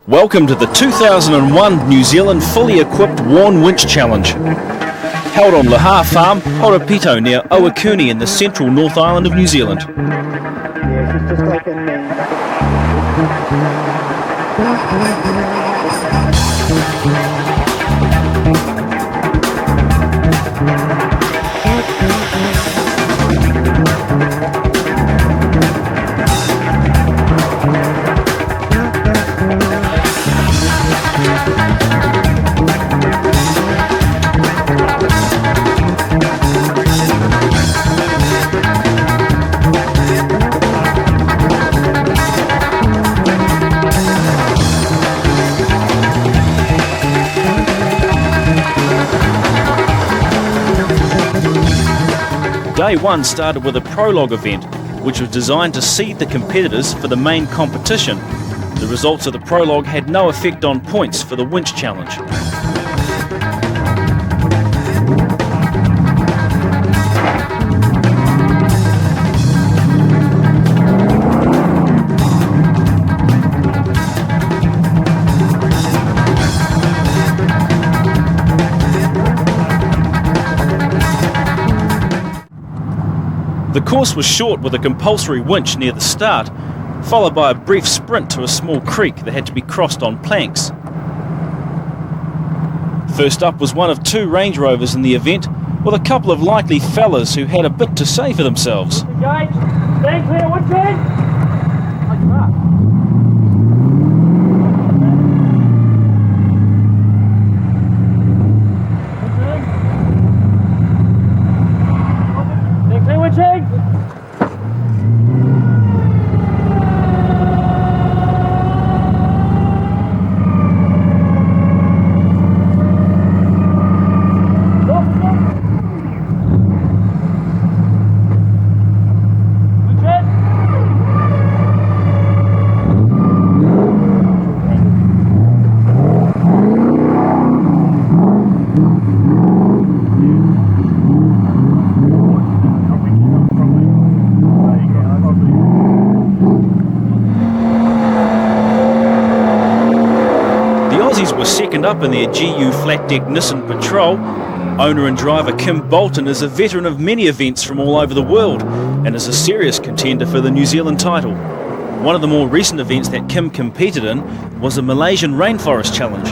Welcome to the 2001 New Zealand fully equipped Worn Winch Challenge. Held on Laha Farm, Horopito near Owakuni in the central North Island of New Zealand. Day one started with a prologue event, which was designed to seed the competitors for the main competition. The results of the prologue had no effect on points for the winch challenge. The course was short with a compulsory winch near the start, followed by a brief sprint to a small creek that had to be crossed on planks. First up was one of two Range Rovers in the event, with a couple of likely fellas who had a bit to say for themselves. Stand clear, one turn. Were second up in their GU flat deck Nissan Patrol. Owner and driver Kim Bolton is a veteran of many events from all over the world and is a serious contender for the New Zealand title. One of the more recent events that Kim competed in was the Malaysian Rainforest Challenge.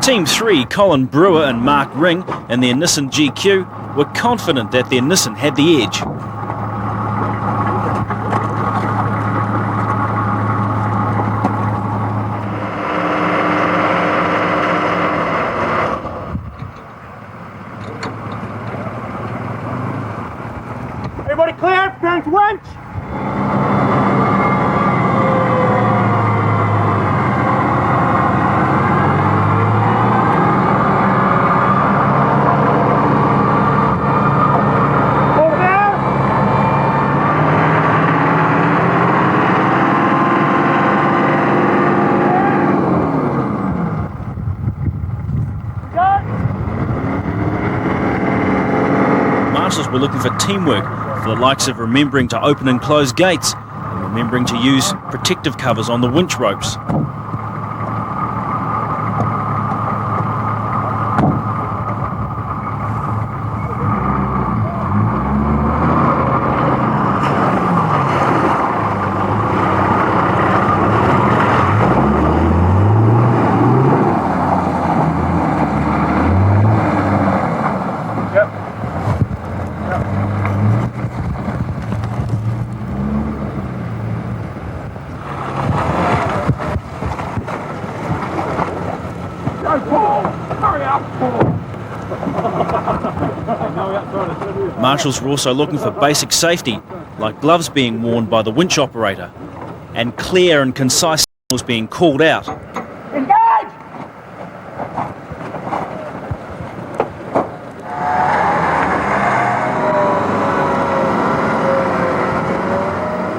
Team 3, Colin Brewer and Mark Ring, and their Nissan GQ were confident that their Nissan had the edge. Everybody clear? Parents winch! We're looking for teamwork, for the likes of remembering to open and close gates and remembering to use protective covers on the winch ropes. Marshals were also looking for basic safety, like gloves being worn by the winch operator, and clear and concise signals being called out. Engage!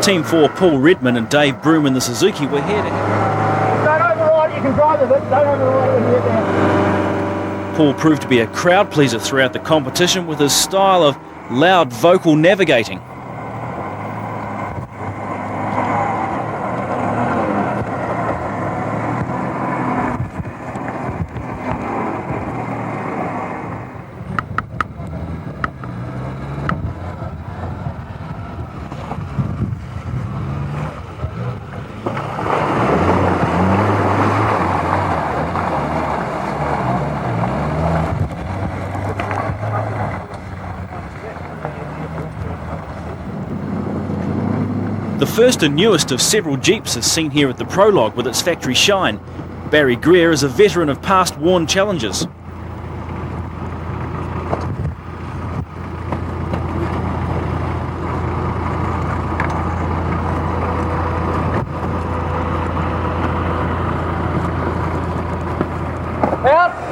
Team 4 Paul Redman and Dave Broom in the Suzuki were here to help. Don't override, you can drive with it, don't override it when you get there. Paul proved to be a crowd pleaser throughout the competition with his style of loud vocal navigating. The first and newest of several Jeeps is seen here at the prologue with its factory shine. Barry Greer is a veteran of past worn challenges. Out!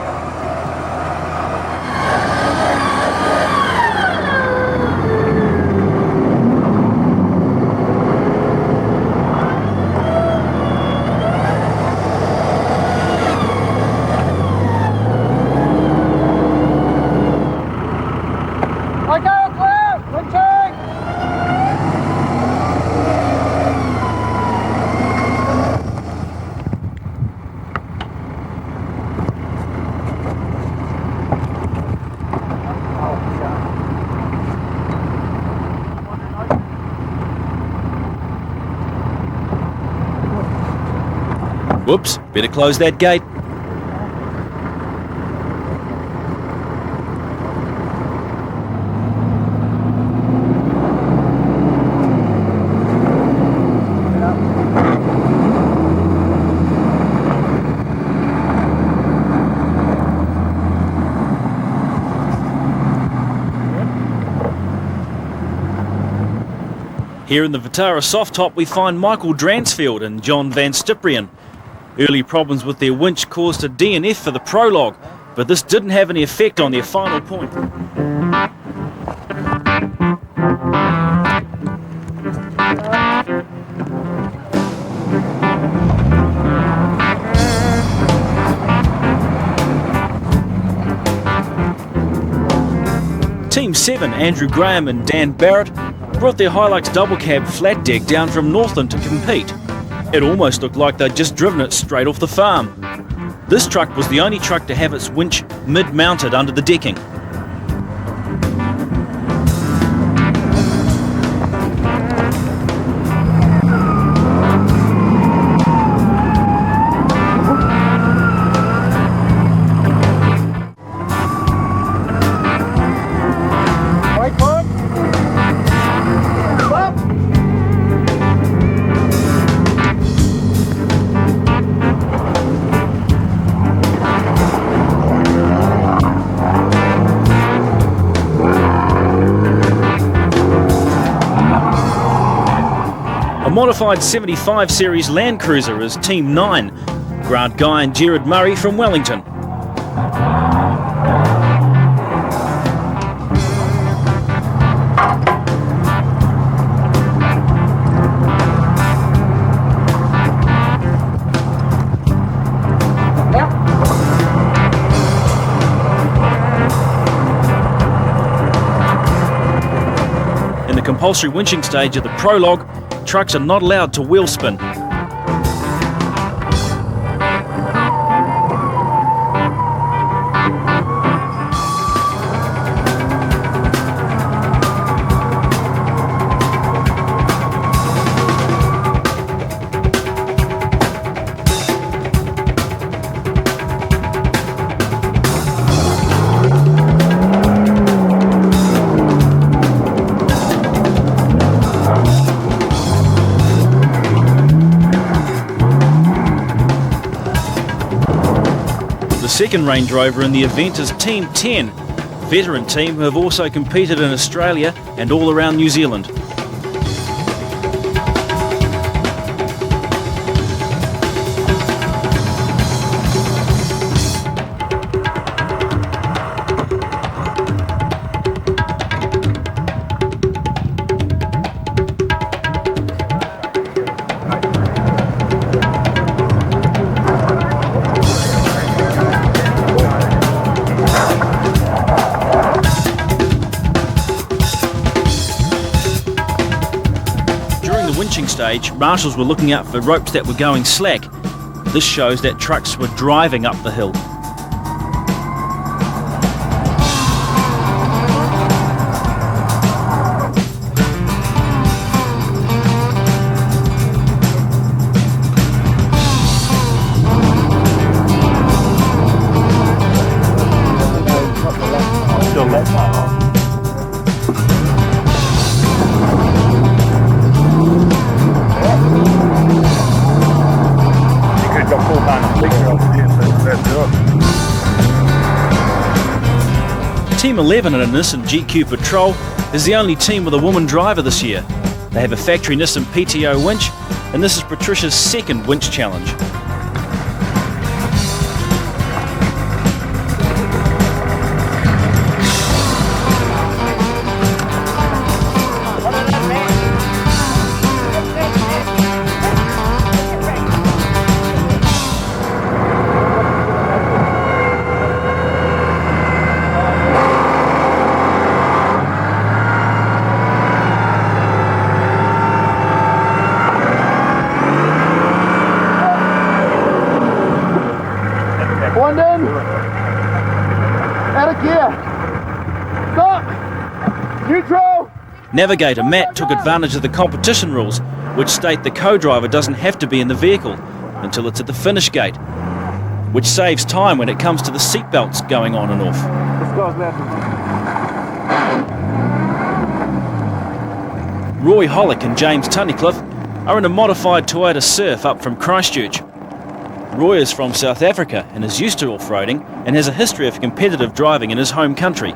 Whoops, better close that gate. Here in the Vitara soft top we find Michael Dransfield and John Van Stiprian. Early problems with their winch caused a DNF for the prologue, but this didn't have any effect on their final point. Team 7, Andrew Graham and Dan Barrett, brought their Hilux double cab flat deck down from Northland to compete. It almost looked like they'd just driven it straight off the farm. This truck was the only truck to have its winch mid-mounted under the decking. A modified 75 series Land Cruiser is Team 9, Grant Guy and Gerard Murray from Wellington. In the compulsory winching stage of the prologue, trucks are not allowed to wheel spin. The second Range Rover in the event is Team 10, veteran team who have also competed in Australia and all around New Zealand. Winching stage, marshals were looking out for ropes that were going slack. This shows that trucks were driving up the hill. Team 11 in a Nissan GQ Patrol is the only team with a woman driver this year. They have a factory Nissan PTO winch, and this is Patricia's second winch challenge. One in. Out of gear. Stop. Neutral. Navigator Matt took advantage of the competition rules, which state the co-driver doesn't have to be in the vehicle until it's at the finish gate, which saves time when it comes to the seatbelts going on and off. Roy Hollick and James Tunnicliffe are in a modified Toyota Surf up from Christchurch. Roy is from South Africa and is used to off-roading and has a history of competitive driving in his home country.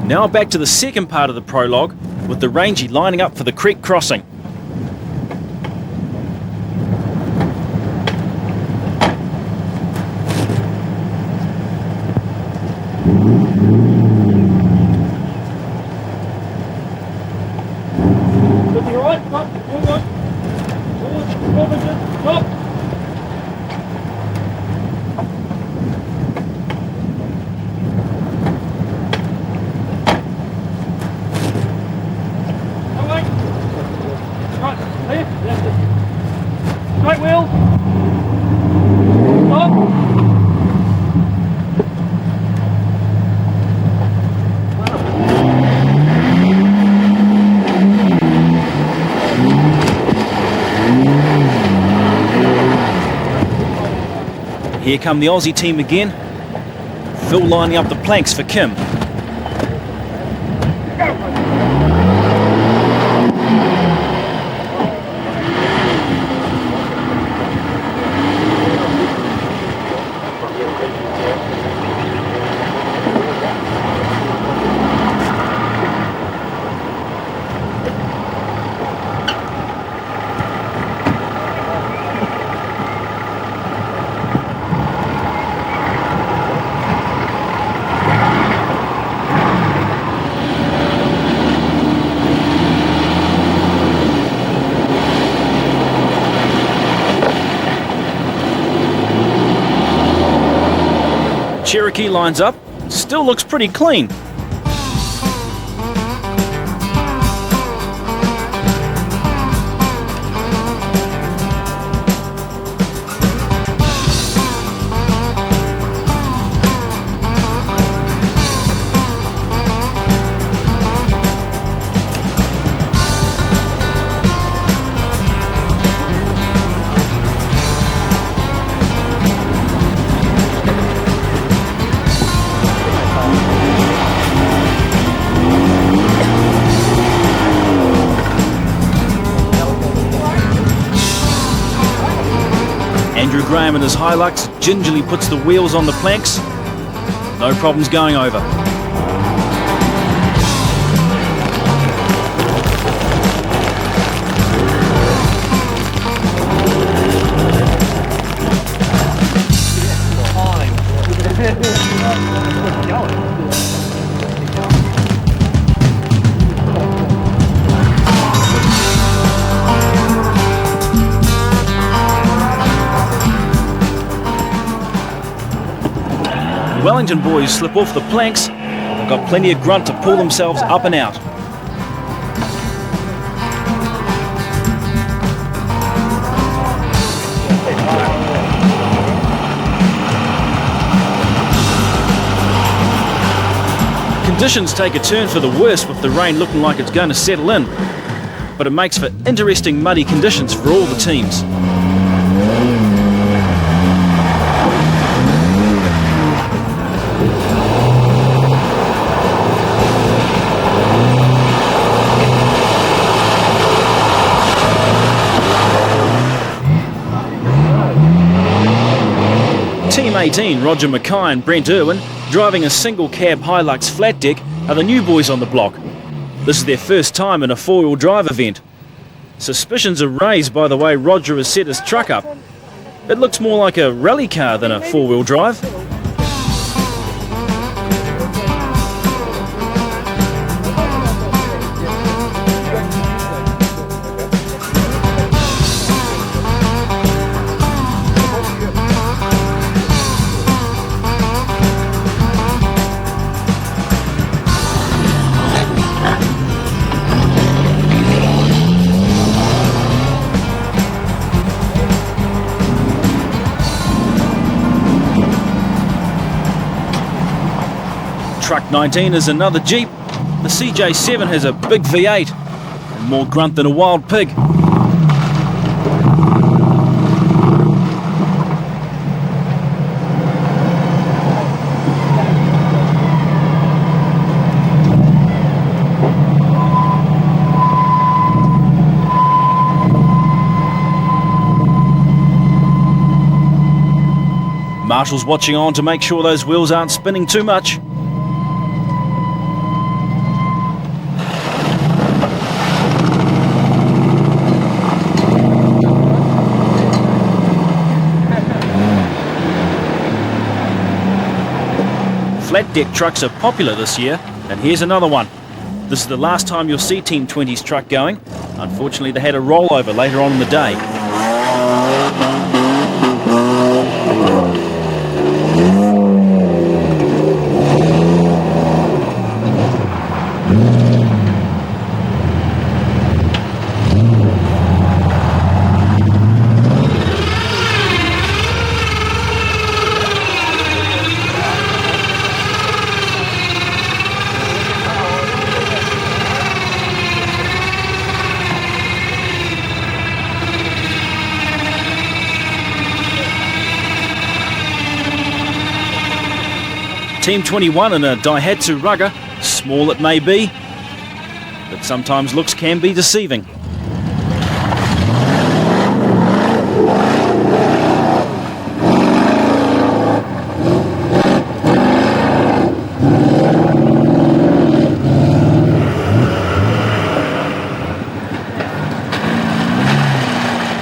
Now back to the second part of the prologue, with the Rangy lining up for the creek crossing. Right wheel. Stop. Here come the Aussie team again. Phil lining up the planks for Kim. Cherokee lines up, still looks pretty clean. Andrew Graham in his Hilux gingerly puts the wheels on the planks. No problems going over. Wellington boys slip off the planks. They've got plenty of grunt to pull themselves up and out. Conditions take a turn for the worse with the rain looking like it's going to settle in. But it makes for interesting muddy conditions for all the teams. Team 18, Roger Mackay and Brent Irwin, driving a single cab Hilux flat deck, are the new boys on the block. This is their first time in a four-wheel drive event. Suspicions are raised by the way Roger has set his truck up. It looks more like a rally car than a four-wheel drive. Truck 19 is another Jeep. The CJ7 has a big V8 and more grunt than a wild pig. Marshall's watching on to make sure those wheels aren't spinning too much. Flat deck trucks are popular this year, and here's another one. This is the last time you'll see Team 20's truck going. Unfortunately, they had a rollover later on in the day. Team 21 in a Daihatsu Rugger, small it may be, but sometimes looks can be deceiving.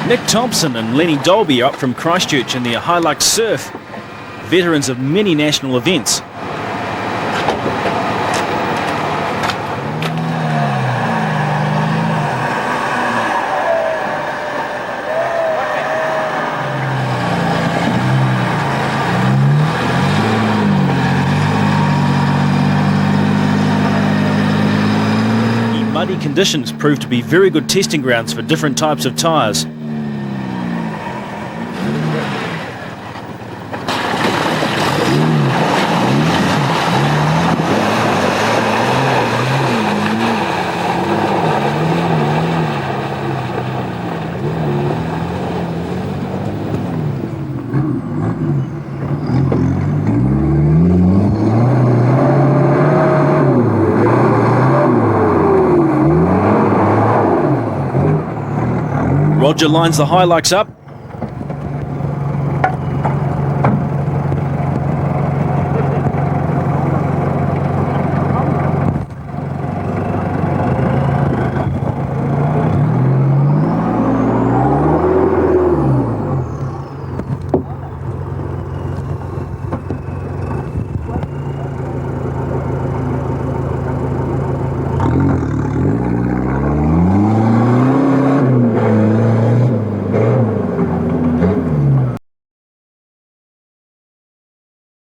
Nick Thompson and Lenny Dolby are up from Christchurch in their Hilux Surf, veterans of many national events. conditions prove to be very good testing grounds for different types of tyres. Roger lines the Hilux up